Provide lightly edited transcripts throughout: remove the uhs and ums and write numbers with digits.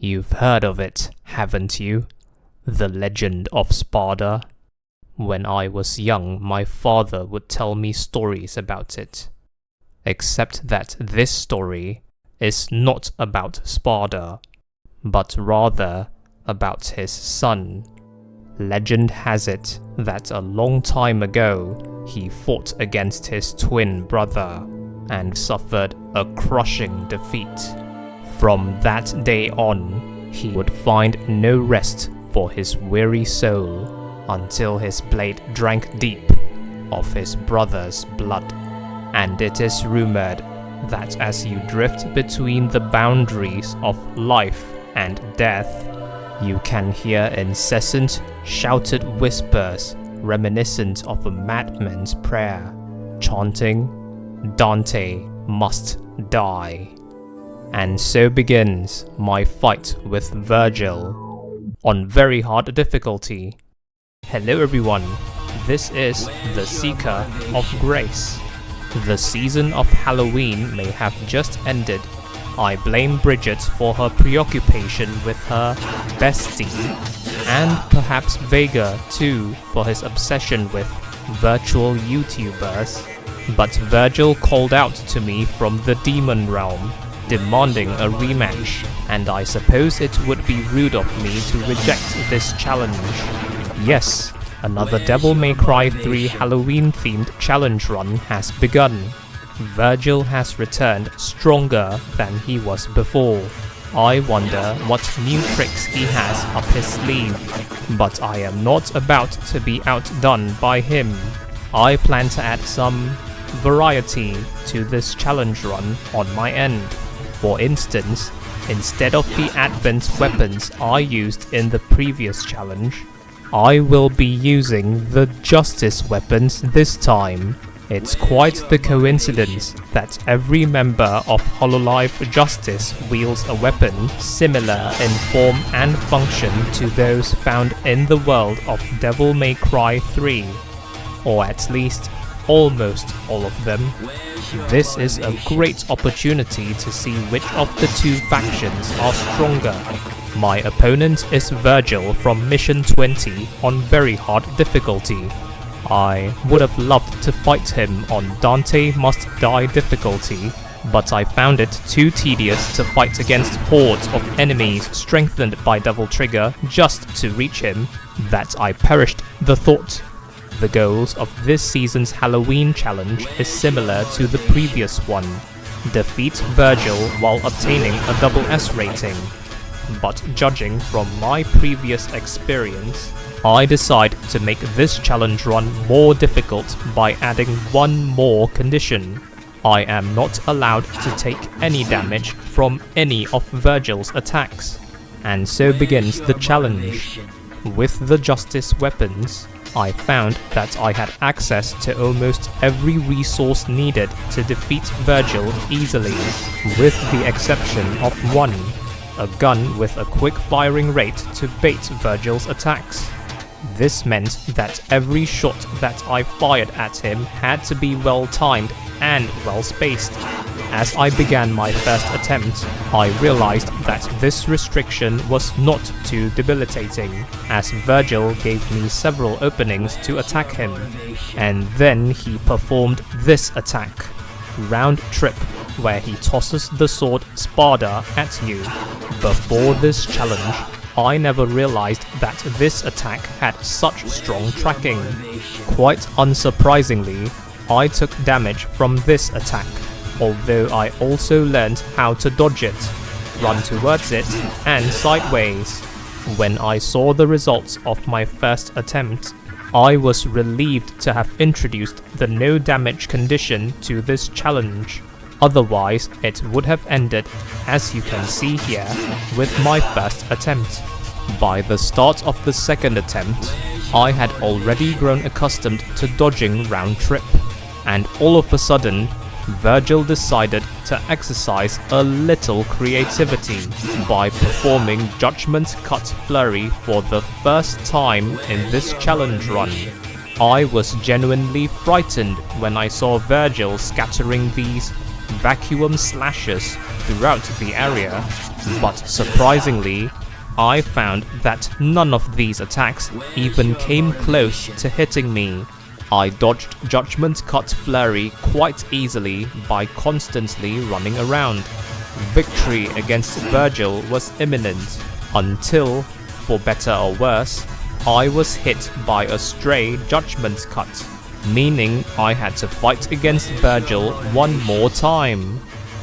You've heard of it, haven't you? The legend of Sparta? When I was young, my father would tell me stories about it. Except that this story is not about Sparta, but rather about his son. Legend has it that a long time ago, he fought against his twin brother and suffered a crushing defeat. From that day on, he would find no rest for his weary soul until his blade drank deep of his brother's blood. And it is rumored that as you drift between the boundaries of life and death, you can hear incessant, shouted whispers reminiscent of a madman's prayer, chanting, "Dante must die." And so begins my fight with Vergil, on very hard difficulty. Hello everyone, this is the Seeker of Grace. The season of Halloween may have just ended. I blame Bridget for her preoccupation with her bestie, and perhaps Vega too for his obsession with virtual YouTubers. But Vergil called out to me from the demon realm, demanding a rematch, and I suppose it would be rude of me to reject this challenge. Yes, another Devil May Cry 3 Halloween-themed challenge run has begun. Vergil has returned stronger than he was before. I wonder what new tricks he has up his sleeve, but I am not about to be outdone by him. I plan to add some variety to this challenge run on my end. For instance, instead of the advent weapons I used in the previous challenge, I will be using the justice weapons this time. It's quite the coincidence that every member of Hololive Justice wields a weapon similar in form and function to those found in the world of Devil May Cry 3, or at least almost all of them. This is a great opportunity to see which of the two factions are stronger. My opponent is Vergil from Mission 20 on very hard difficulty. I would have loved to fight him on Dante Must Die difficulty, but I found it too tedious to fight against hordes of enemies strengthened by Devil Trigger just to reach him, that I perished the thought. The goals of this season's Halloween challenge is similar to the previous one. Defeat Vergil while obtaining a double S rating. But judging from my previous experience, I decide to make this challenge run more difficult by adding one more condition. I am not allowed to take any damage from any of Vergil's attacks. And so begins the challenge. With the Justice weapons, I found that I had access to almost every resource needed to defeat Vergil easily, with the exception of one, a gun with a quick firing rate to bait Vergil's attacks. This meant that every shot that I fired at him had to be well timed and well spaced. As I began my first attempt, I realized that this restriction was not too debilitating, as Vergil gave me several openings to attack him. And then he performed this attack, Round Trip, where he tosses the sword Sparta at you. Before this challenge, I never realized that this attack had such strong tracking. Quite unsurprisingly, I took damage from this attack, although I also learned how to dodge it, run towards it, and sideways. When I saw the results of my first attempt, I was relieved to have introduced the no damage condition to this challenge. Otherwise, it would have ended, as you can see here, with my first attempt. By the start of the second attempt, I had already grown accustomed to dodging Round Trip, and all of a sudden, Vergil decided to exercise a little creativity by performing Judgment Cut Flurry for the first time in this challenge run. I was genuinely frightened when I saw Vergil scattering these vacuum slashes throughout the area, but surprisingly, I found that none of these attacks even came close to hitting me. I dodged Judgment Cut Flurry quite easily by constantly running around. Victory against Vergil was imminent, until, for better or worse, I was hit by a stray Judgment Cut, meaning I had to fight against Vergil one more time.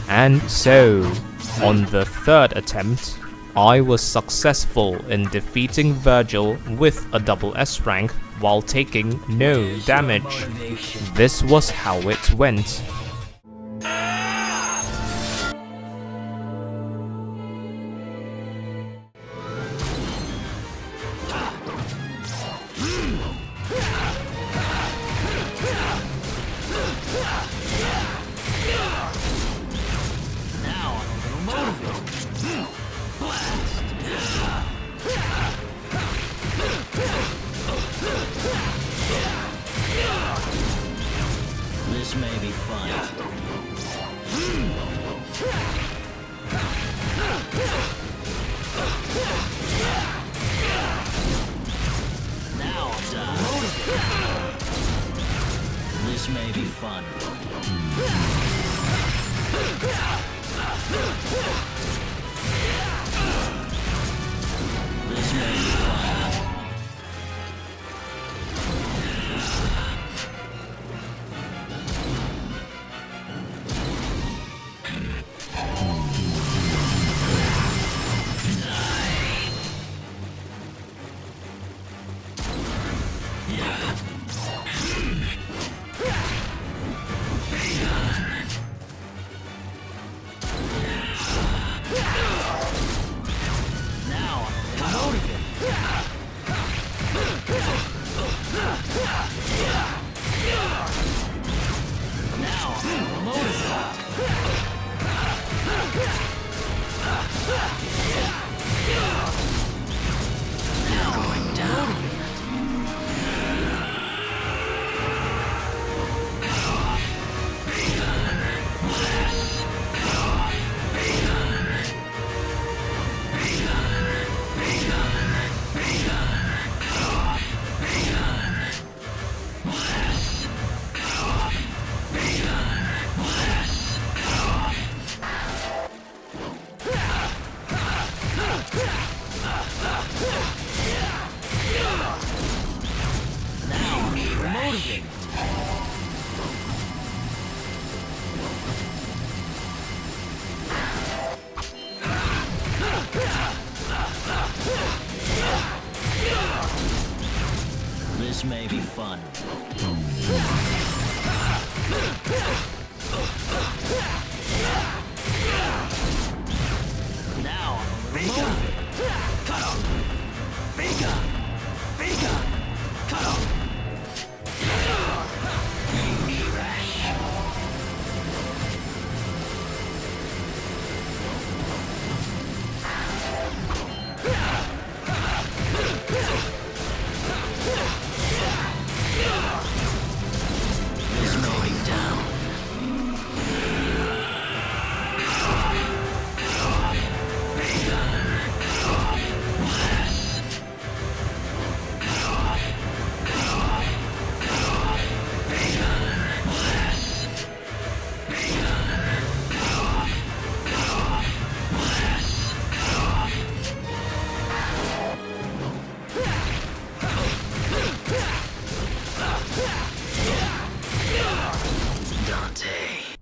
And so, on the third attempt, I was successful in defeating Vergil with a double S rank while taking no damage. This was how it went. This may be fun. Now I'm done. This may be fun. This may be fun. This may be fun. Now, Vega! Cut off! Vega! Vega! Cut off!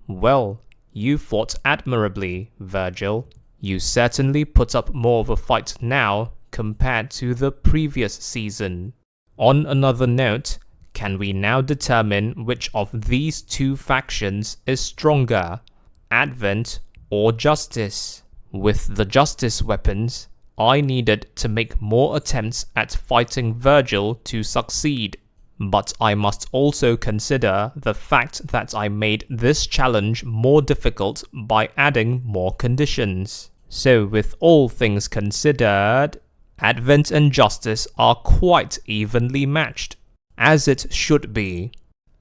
Well, you fought admirably, Vergil. You certainly put up more of a fight now compared to the previous season. On another note, can we now determine which of these two factions is stronger, Advent or Justice? With the Justice weapons, I needed to make more attempts at fighting Vergil to succeed. But I must also consider the fact that I made this challenge more difficult by adding more conditions. So with all things considered, Advent and Justice are quite evenly matched, as it should be.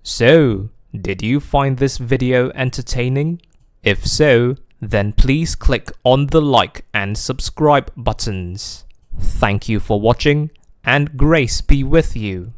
So, did you find this video entertaining? If so, then please click on the like and subscribe buttons. Thank you for watching, and grace be with you.